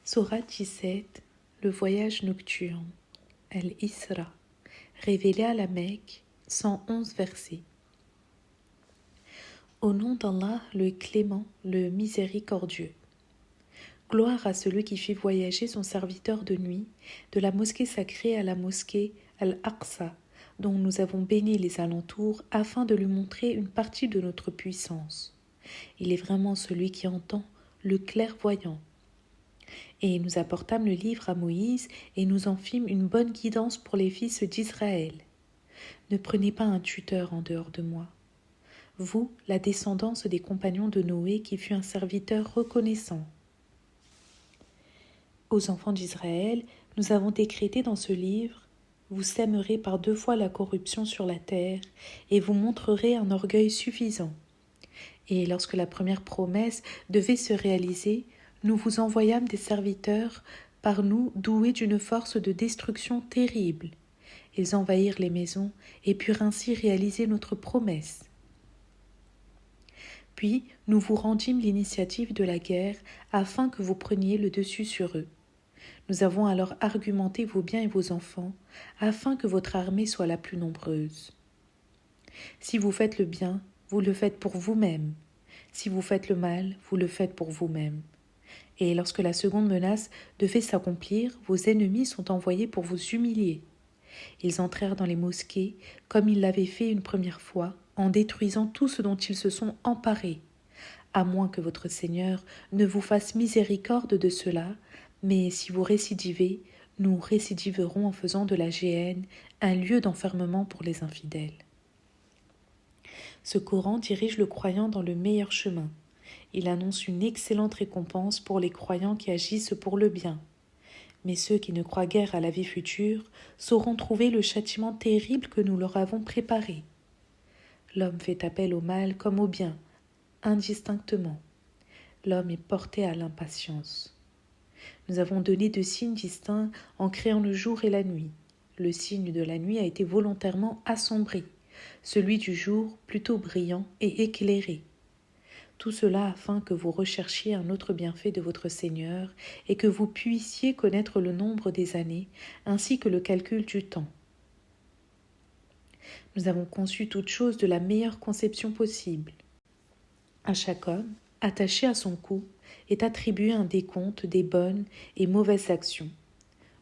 Sourate 17, le voyage nocturne, Al-Isra, révélé à la Mecque, 111 versets. Au nom d'Allah, le clément, le miséricordieux. Gloire à celui qui fit voyager son serviteur de nuit, de la mosquée sacrée à la mosquée Al-Aqsa, dont nous avons béni les alentours afin de lui montrer une partie de notre puissance. Il est vraiment celui qui entend, le clairvoyant. Et nous apportâmes le livre à Moïse, et nous en fîmes une bonne guidance pour les fils d'Israël. Ne prenez pas un tuteur en dehors de moi. Vous, la descendance des compagnons de Noé, qui fut un serviteur reconnaissant. Aux enfants d'Israël, nous avons décrété dans ce livre: vous sèmerez par 2 fois la corruption sur la terre, et vous montrerez un orgueil suffisant. Et lorsque la première promesse devait se réaliser, nous vous envoyâmes des serviteurs par nous doués d'une force de destruction terrible. Ils envahirent les maisons et purent ainsi réaliser notre promesse. Puis nous vous rendîmes l'initiative de la guerre afin que vous preniez le dessus sur eux. Nous avons alors argumenté vos biens et vos enfants afin que votre armée soit la plus nombreuse. Si vous faites le bien, vous le faites pour vous-même. Si vous faites le mal, vous le faites pour vous-même. Et lorsque la seconde menace devait s'accomplir, vos ennemis sont envoyés pour vous humilier. Ils entrèrent dans les mosquées, comme ils l'avaient fait une première fois, en détruisant tout ce dont ils se sont emparés, à moins que votre Seigneur ne vous fasse miséricorde de cela, mais si vous récidivez, nous récidiverons en faisant de la géhenne un lieu d'enfermement pour les infidèles. Ce Coran dirige le croyant dans le meilleur chemin. Il annonce une excellente récompense pour les croyants qui agissent pour le bien. Mais ceux qui ne croient guère à la vie future sauront trouver le châtiment terrible que nous leur avons préparé. L'homme fait appel au mal comme au bien, indistinctement. L'homme est porté à l'impatience. Nous avons donné 2 signes distincts en créant le jour et la nuit. Le signe de la nuit a été volontairement assombri, celui du jour plutôt brillant et éclairé. Tout cela afin que vous recherchiez un autre bienfait de votre Seigneur et que vous puissiez connaître le nombre des années ainsi que le calcul du temps. Nous avons conçu toute chose de la meilleure conception possible. À chaque homme, attaché à son cou, est attribué un décompte des bonnes et mauvaises actions.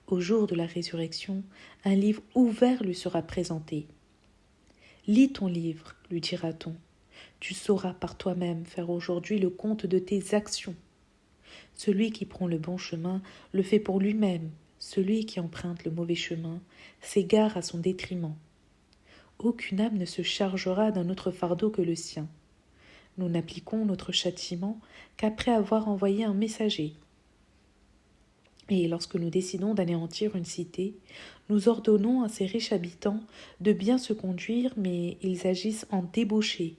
Au jour de la résurrection, un livre ouvert lui sera présenté. « Lis ton livre », lui dira-t-on. Tu sauras par toi-même faire aujourd'hui le compte de tes actions. Celui qui prend le bon chemin le fait pour lui-même. Celui qui emprunte le mauvais chemin s'égare à son détriment. Aucune âme ne se chargera d'un autre fardeau que le sien. Nous n'appliquons notre châtiment qu'après avoir envoyé un messager. Et lorsque nous décidons d'anéantir une cité, nous ordonnons à ses riches habitants de bien se conduire, mais ils agissent en débauchés.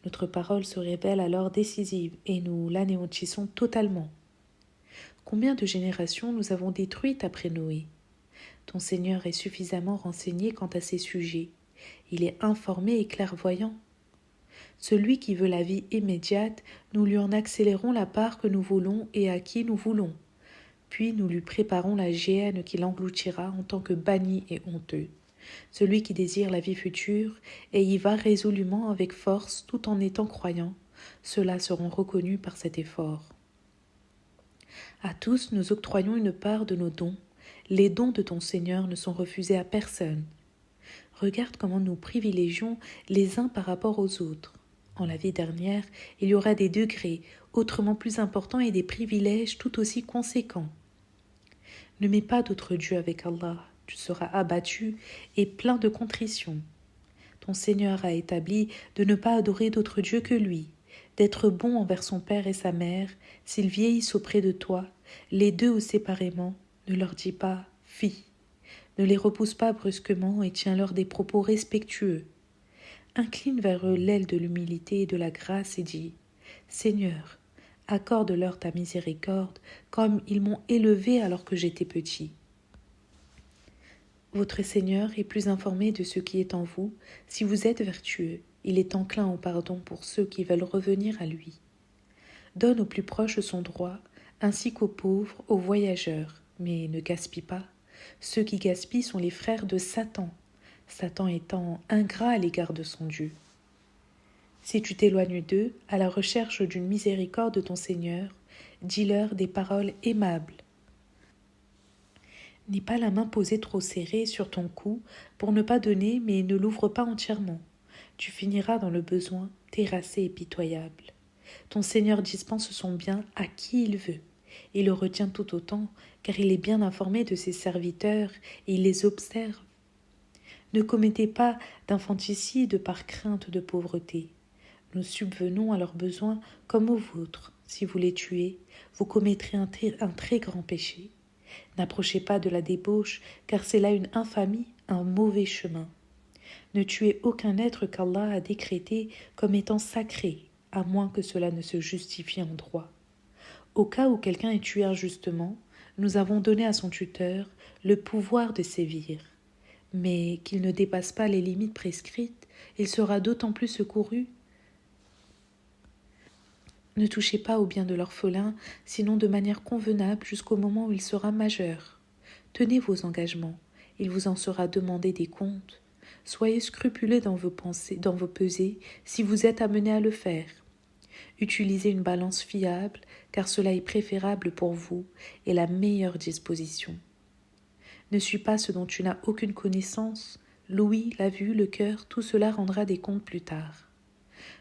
Notre parole se révèle alors décisive et nous l'anéantissons totalement. Combien de générations nous avons détruites après Noé? Ton Seigneur est suffisamment renseigné quant à ces sujets. Il est informé et clairvoyant. Celui qui veut la vie immédiate, nous lui en accélérons la part que nous voulons et à qui nous voulons. Puis nous lui préparons la géhenne qui l'engloutira en tant que banni et honteux. Celui qui désire la vie future et y va résolument avec force tout en étant croyant, ceux-là seront reconnus par cet effort. À tous nous octroyons une part de nos dons. Les dons de ton Seigneur ne sont refusés à personne. Regarde comment nous privilégions les uns par rapport aux autres. En la vie dernière, il y aura des degrés autrement plus importants et des privilèges tout aussi conséquents. Ne mets pas d'autre Dieu avec Allah. Tu seras abattu et plein de contrition. Ton Seigneur a établi de ne pas adorer d'autre Dieu que lui, d'être bon envers son père et sa mère, s'ils vieillissent auprès de toi, les deux ou séparément, ne leur dis pas « fi ». Ne les repousse pas brusquement et tiens-leur des propos respectueux. Incline vers eux l'aile de l'humilité et de la grâce et dis « Seigneur, accorde-leur ta miséricorde comme ils m'ont élevé alors que j'étais petit. » Votre Seigneur est plus informé de ce qui est en vous. Si vous êtes vertueux, il est enclin au pardon pour ceux qui veulent revenir à lui. Donne au plus proche son droit, ainsi qu'aux pauvres, aux voyageurs. Mais ne gaspille pas. Ceux qui gaspillent sont les frères de Satan, Satan étant ingrat à l'égard de son Dieu. Si tu t'éloignes d'eux, à la recherche d'une miséricorde de ton Seigneur, dis-leur des paroles aimables. N'aie pas la main posée trop serrée sur ton cou pour ne pas donner, mais ne l'ouvre pas entièrement. Tu finiras dans le besoin, terrassé et pitoyable. Ton Seigneur dispense son bien à qui il veut, et le retient tout autant, car il est bien informé de ses serviteurs et il les observe. Ne commettez pas d'infanticide par crainte de pauvreté. Nous subvenons à leurs besoins comme aux vôtres. Si vous les tuez, vous commettrez un très grand péché. N'approchez pas de la débauche, car c'est là une infamie, un mauvais chemin. Ne tuez aucun être qu'Allah a décrété comme étant sacré, à moins que cela ne se justifie en droit. Au cas où quelqu'un est tué injustement, nous avons donné à son tuteur le pouvoir de sévir. Mais qu'il ne dépasse pas les limites prescrites, il sera d'autant plus secouru. Ne touchez pas au bien de l'orphelin, sinon de manière convenable jusqu'au moment où il sera majeur. Tenez vos engagements, il vous en sera demandé des comptes. Soyez scrupuleux dans vos pensées, dans vos pesées, si vous êtes amené à le faire. Utilisez une balance fiable, car cela est préférable pour vous et la meilleure disposition. Ne suis pas ce dont tu n'as aucune connaissance. L'ouïe, la vue, le cœur, tout cela rendra des comptes plus tard.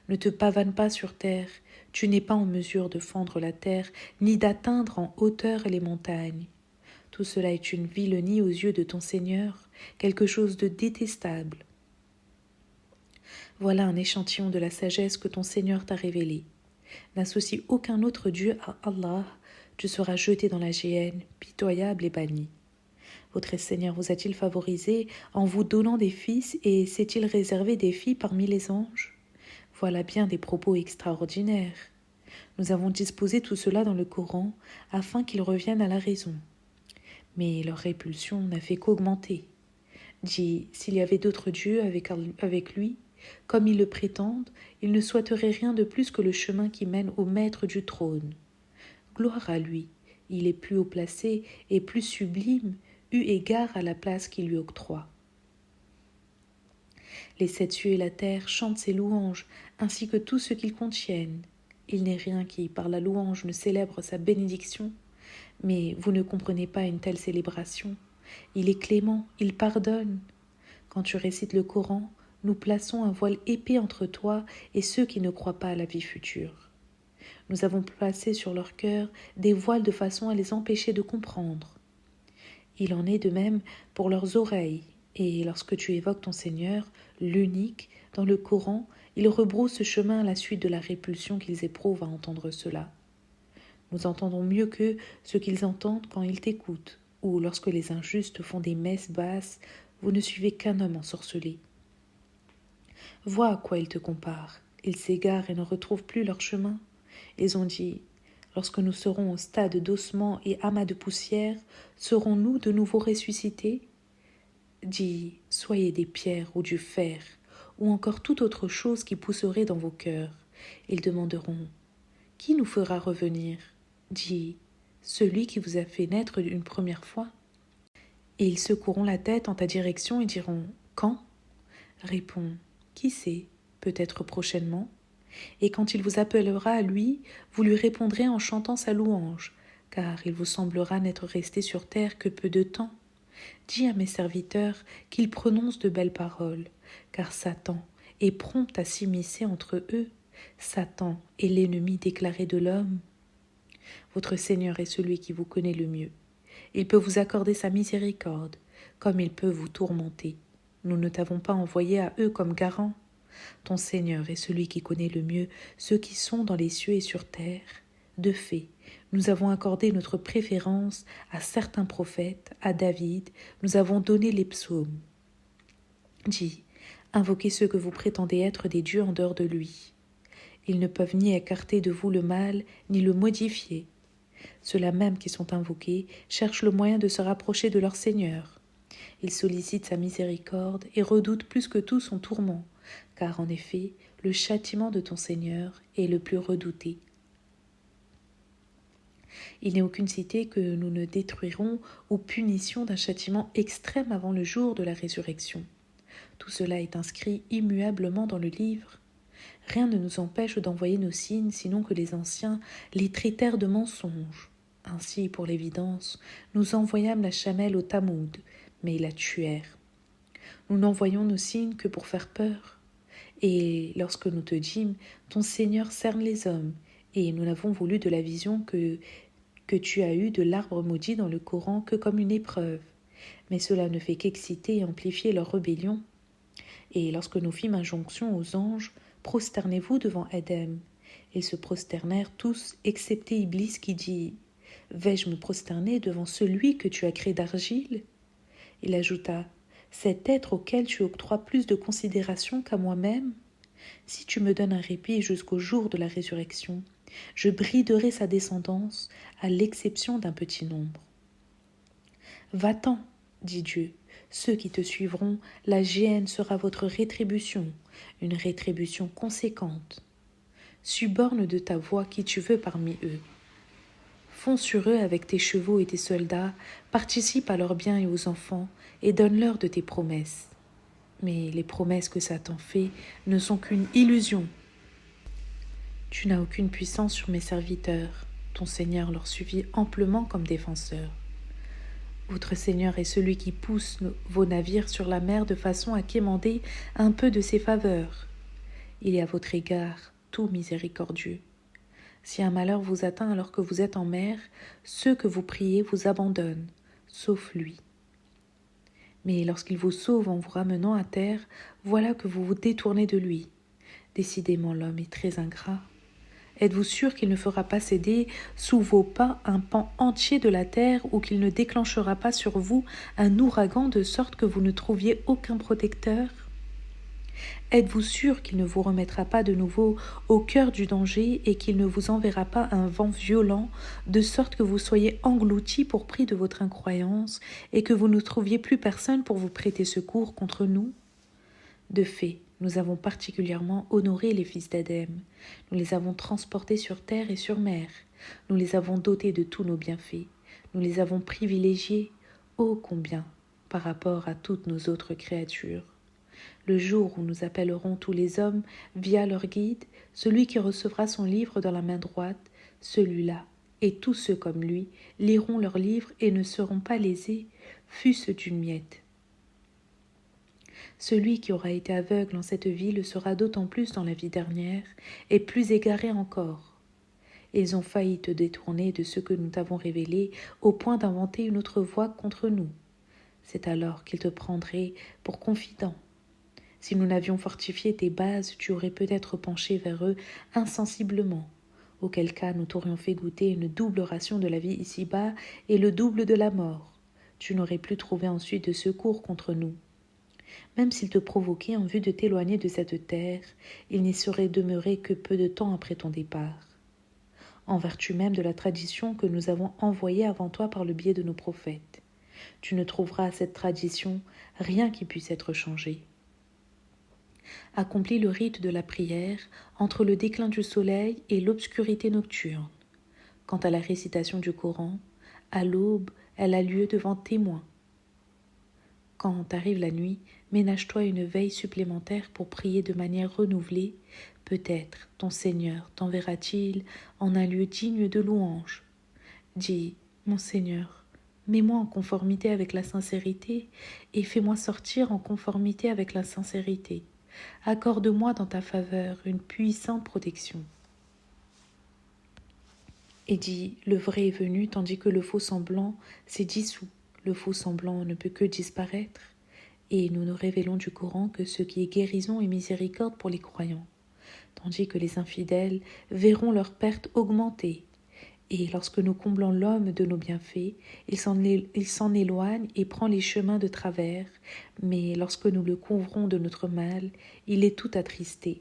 Ne te pavane pas sur terre, tu n'es pas en mesure de fendre la terre, ni d'atteindre en hauteur les montagnes. Tout cela est une vilenie aux yeux de ton Seigneur, quelque chose de détestable. Voilà un échantillon de la sagesse que ton Seigneur t'a révélée. N'associe aucun autre Dieu à Allah, tu seras jeté dans la géhenne, pitoyable et banni. Votre Seigneur vous a-t-il favorisé en vous donnant des fils et s'est-il réservé des filles parmi les anges ? Voilà bien des propos extraordinaires. Nous avons disposé tout cela dans le Coran afin qu'ils reviennent à la raison. Mais leur répulsion n'a fait qu'augmenter. Dis, s'il y avait d'autres dieux avec lui, comme ils le prétendent, ils ne souhaiteraient rien de plus que le chemin qui mène au maître du trône. Gloire à lui, il est plus haut placé et plus sublime, eu égard à la place qu'il lui octroie. Les sept cieux et la terre chantent ses louanges, ainsi que tout ce qu'ils contiennent. Il n'est rien qui, par la louange, ne célèbre sa bénédiction. Mais vous ne comprenez pas une telle célébration. Il est clément, il pardonne. Quand tu récites le Coran, nous plaçons un voile épais entre toi et ceux qui ne croient pas à la vie future. Nous avons placé sur leur cœur des voiles de façon à les empêcher de comprendre. Il en est de même pour leurs oreilles, et lorsque tu évoques ton Seigneur, l'unique, dans le Coran, ils rebroussent ce chemin à la suite de la répulsion qu'ils éprouvent à entendre cela. Nous entendons mieux qu'eux ce qu'ils entendent quand ils t'écoutent, ou lorsque les injustes font des messes basses, vous ne suivez qu'un homme ensorcelé. Vois à quoi ils te comparent, ils s'égarent et ne retrouvent plus leur chemin. Ils ont dit, lorsque nous serons au stade d'ossements et amas de poussière, serons-nous de nouveau ressuscités ? Dis, soyez des pierres ou du fer, ou encore toute autre chose qui pousserait dans vos cœurs. Ils demanderont, qui nous fera revenir ? Dis, celui qui vous a fait naître une première fois. Et ils secoueront la tête en ta direction et diront, quand ? Réponds, qui sait, peut-être prochainement. Et quand il vous appellera à lui, vous lui répondrez en chantant sa louange, car il vous semblera n'être resté sur terre que peu de temps. Dis à mes serviteurs qu'ils prononcent de belles paroles, car Satan est prompt à s'immiscer entre eux. Satan est l'ennemi déclaré de l'homme. Votre Seigneur est celui qui vous connaît le mieux. Il peut vous accorder sa miséricorde, comme il peut vous tourmenter. Nous ne t'avons pas envoyé à eux comme garant. Ton Seigneur est celui qui connaît le mieux ceux qui sont dans les cieux et sur terre. De fait, nous avons accordé notre préférence à certains prophètes, à David, nous avons donné les psaumes. Dis, invoquez ceux que vous prétendez être des dieux en dehors de lui. Ils ne peuvent ni écarter de vous le mal, ni le modifier. Ceux-là même qui sont invoqués cherchent le moyen de se rapprocher de leur Seigneur. Ils sollicitent sa miséricorde et redoutent plus que tout son tourment, car en effet, le châtiment de ton Seigneur est le plus redouté. Il n'est aucune cité que nous ne détruirons ou punissions d'un châtiment extrême avant le jour de la résurrection. Tout cela est inscrit immuablement dans le livre. Rien ne nous empêche d'envoyer nos signes, sinon que les anciens les traitèrent de mensonges. Ainsi, pour l'évidence, nous envoyâmes la chamelle au Tamoud, mais ils la tuèrent. Nous n'envoyons nos signes que pour faire peur. Et lorsque nous te dîmes, ton Seigneur cerne les hommes, et nous n'avons voulu de la vision que tu as eue de l'arbre maudit dans le Coran que comme une épreuve. Mais cela ne fait qu'exciter et amplifier leur rébellion. Et lorsque nous fîmes injonction aux anges, prosternez-vous devant Adam. Ils se prosternèrent tous, excepté Iblis qui dit « Vais-je me prosterner devant celui que tu as créé d'argile ?» Il ajouta « Cet être auquel tu octroies plus de considération qu'à moi-même ? Si tu me donnes un répit jusqu'au jour de la résurrection, je briderai sa descendance, à l'exception d'un petit nombre. » « Va-t'en, dit Dieu, ceux qui te suivront, la géhenne sera votre rétribution, une rétribution conséquente. Suborne de ta voix qui tu veux parmi eux. Fonds sur eux avec tes chevaux et tes soldats, participe à leurs biens et aux enfants, et donne-leur de tes promesses. Mais les promesses que Satan fait ne sont qu'une illusion. Tu n'as aucune puissance sur mes serviteurs, ton Seigneur leur suffit amplement comme défenseur. Votre Seigneur est celui qui pousse vos navires sur la mer de façon à quémander un peu de ses faveurs. Il est à votre égard tout miséricordieux. Si un malheur vous atteint alors que vous êtes en mer, ceux que vous priez vous abandonnent, sauf lui. Mais lorsqu'il vous sauve en vous ramenant à terre, voilà que vous vous détournez de lui. Décidément, l'homme est très ingrat. Êtes-vous sûr qu'il ne fera pas céder sous vos pas un pan entier de la terre ou qu'il ne déclenchera pas sur vous un ouragan de sorte que vous ne trouviez aucun protecteur ? Êtes-vous sûr qu'il ne vous remettra pas de nouveau au cœur du danger et qu'il ne vous enverra pas un vent violent de sorte que vous soyez engloutis pour prix de votre incroyance et que vous ne trouviez plus personne pour vous prêter secours contre nous ? De fait, nous avons particulièrement honoré les fils d'Adam. Nous les avons transportés sur terre et sur mer. Nous les avons dotés de tous nos bienfaits. Nous les avons privilégiés, ô combien, par rapport à toutes nos autres créatures. Le jour où nous appellerons tous les hommes via leur guide, celui qui recevra son livre dans la main droite, celui-là, et tous ceux comme lui, liront leur livre et ne seront pas lésés, fût-ce d'une miette. Celui qui aura été aveugle en cette vie le sera d'autant plus dans la vie dernière, et plus égaré encore. Ils ont failli te détourner de ce que nous t'avons révélé, au point d'inventer une autre voie contre nous. C'est alors qu'ils te prendraient pour confident. Si nous n'avions fortifié tes bases, tu aurais peut-être penché vers eux insensiblement, auquel cas nous t'aurions fait goûter une double ration de la vie ici-bas et le double de la mort. Tu n'aurais plus trouvé ensuite de secours contre nous. Même s'ils te provoquaient en vue de t'éloigner de cette terre, il n'y serait demeuré que peu de temps après ton départ. En vertu même de la tradition que nous avons envoyée avant toi par le biais de nos prophètes, tu ne trouveras à cette tradition rien qui puisse être changé. Accomplis le rite de la prière entre le déclin du soleil et l'obscurité nocturne. Quant à la récitation du Coran, à l'aube, elle a lieu devant témoins. Quand arrive la nuit, ménage-toi une veille supplémentaire pour prier de manière renouvelée. Peut-être ton Seigneur t'enverra-t-il en un lieu digne de louange. Dis, mon Seigneur, mets-moi en conformité avec la sincérité et fais-moi sortir en conformité avec la sincérité. Accorde-moi dans ta faveur une puissante protection. Et dis, le vrai est venu tandis que le faux semblant s'est dissous. Le faux semblant ne peut que disparaître. Et nous ne révélons du Coran que ce qui est guérison et miséricorde pour les croyants, tandis que les infidèles verront leur perte augmenter. Et lorsque nous comblons l'homme de nos bienfaits, il s'en éloigne et prend les chemins de travers, mais lorsque nous le couvrons de notre mal, il est tout attristé.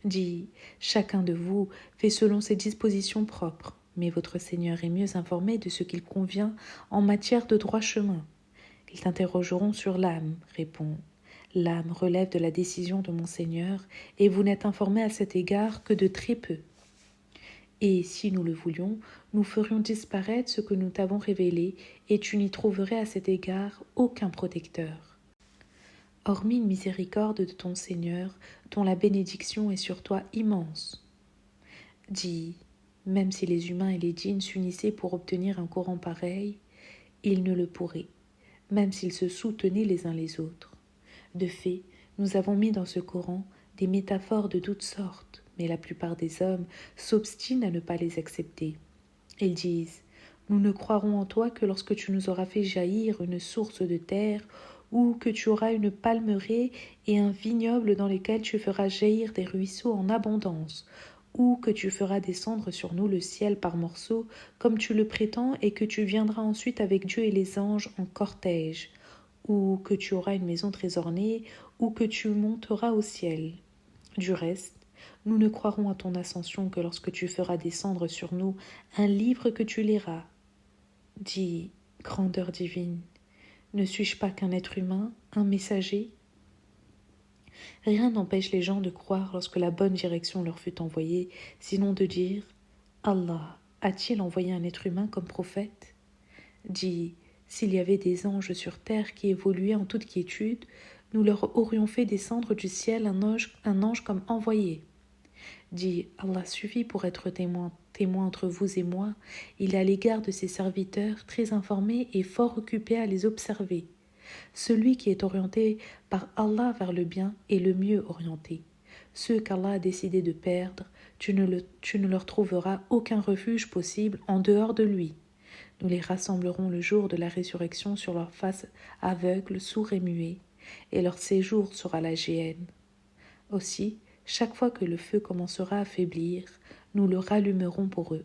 Dis, chacun de vous fait selon ses dispositions propres, mais votre Seigneur est mieux informé de ce qu'il convient en matière de droit chemin. Ils t'interrogeront sur l'âme, réponds. L'âme relève de la décision de mon Seigneur, et vous n'êtes informé à cet égard que de très peu. Et si nous le voulions, nous ferions disparaître ce que nous t'avons révélé, et tu n'y trouverais à cet égard aucun protecteur. Hormis une miséricorde de ton Seigneur, dont la bénédiction est sur toi immense. Dis, même si les humains et les djinns s'unissaient pour obtenir un Coran pareil, ils ne le pourraient, même s'ils se soutenaient les uns les autres. De fait, nous avons mis dans ce Coran des métaphores de toutes sortes, mais la plupart des hommes s'obstinent à ne pas les accepter. Ils disent « Nous ne croirons en toi que lorsque tu nous auras fait jaillir une source de terre, ou que tu auras une palmeraie et un vignoble dans lesquels tu feras jaillir des ruisseaux en abondance, ou que tu feras descendre sur nous le ciel par morceaux, comme tu le prétends, et que tu viendras ensuite avec Dieu et les anges en cortège, ou que tu auras une maison très ornée, ou que tu monteras au ciel. Du reste, nous ne croirons à ton ascension que lorsque tu feras descendre sur nous un livre que tu liras. Dis, grandeur divine, ne suis-je pas qu'un être humain, un messager ? Rien n'empêche les gens de croire lorsque la bonne direction leur fut envoyée, sinon de dire « Allah a-t-il envoyé un être humain comme prophète ?» Dis, s'il y avait des anges sur terre qui évoluaient en toute quiétude, nous leur aurions fait descendre du ciel un ange comme envoyé. Dis, Allah suffit pour être témoin entre vous et moi. Il est à l'égard de ses serviteurs très informé et fort occupé à les observer. Celui qui est orienté par Allah vers le bien est le mieux orienté. Ceux qu'Allah a décidé de perdre, tu ne leur trouveras aucun refuge possible en dehors de lui. Nous les rassemblerons le jour de la résurrection sur leur face aveugle, sourd et muet, et leur séjour sera la géhenne. Aussi, chaque fois que le feu commencera à faiblir, nous le rallumerons pour eux.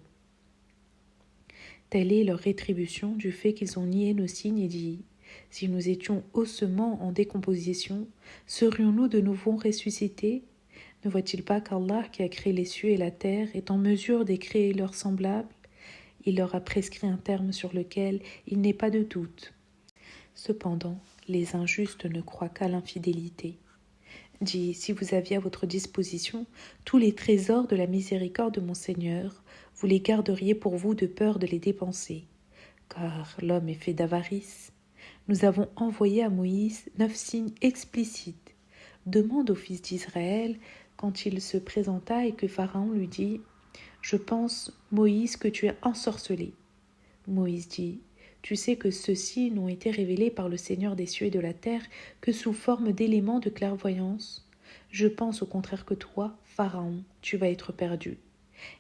Telle est leur rétribution du fait qu'ils ont nié nos signes et dit « Si nous étions ossements en décomposition, serions-nous de nouveau ressuscités ? Ne voit-il pas qu'Allah qui a créé les cieux et la terre est en mesure de créer leurs semblables ? Il leur a prescrit un terme sur lequel il n'est pas de doute. Cependant, les injustes ne croient qu'à l'infidélité. Dis, si vous aviez à votre disposition tous les trésors de la miséricorde de mon Seigneur, vous les garderiez pour vous de peur de les dépenser, car l'homme est fait d'avarice. Nous avons envoyé à Moïse 9 signes explicites. Demande au fils d'Israël quand il se présenta et que Pharaon lui dit « Je pense, Moïse, que tu es ensorcelé. » Moïse dit « Tu sais que ceux-ci n'ont été révélés par le Seigneur des cieux et de la terre que sous forme d'éléments de clairvoyance. Je pense au contraire que toi, Pharaon, tu vas être perdu. »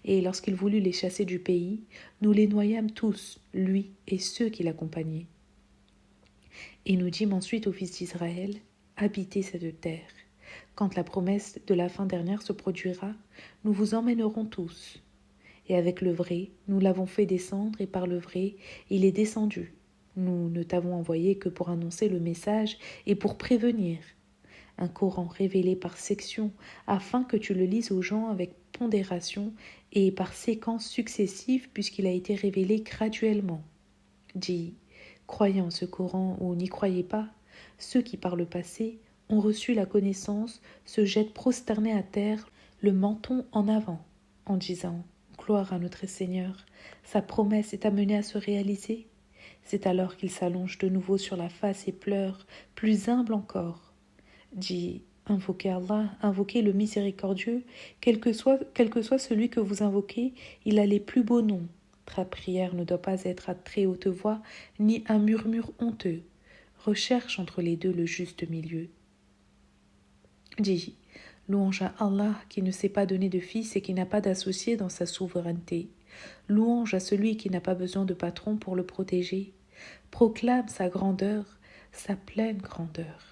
Et lorsqu'il voulut les chasser du pays, nous les noyâmes tous, lui et ceux qui l'accompagnaient. Et nous dîmes ensuite aux fils d'Israël, habitez cette terre. Quand la promesse de la fin dernière se produira, nous vous emmènerons tous. Et avec le vrai, nous l'avons fait descendre, et par le vrai, il est descendu. Nous ne t'avons envoyé que pour annoncer le message et pour prévenir. Un Coran révélé par section, afin que tu le lises aux gens avec pondération et par séquences successives, puisqu'il a été révélé graduellement. Dis, croyez en ce Coran ou n'y croyez pas, ceux qui par le passé ont reçu la connaissance se jettent prosternés à terre, le menton en avant, en disant « Gloire à notre Seigneur, sa promesse est amenée à se réaliser ». C'est alors qu'ils s'allongent de nouveau sur la face et pleurent, plus humbles encore. Dis, invoquez Allah, invoquez le miséricordieux, quel que soit celui que vous invoquez, il a les plus beaux noms. Ta prière ne doit pas être à très haute voix, ni un murmure honteux. Recherche entre les deux le juste milieu. Dis, louange à Allah qui ne s'est pas donné de fils et qui n'a pas d'associé dans sa souveraineté. Louange à celui qui n'a pas besoin de patron pour le protéger. Proclame sa grandeur, sa pleine grandeur.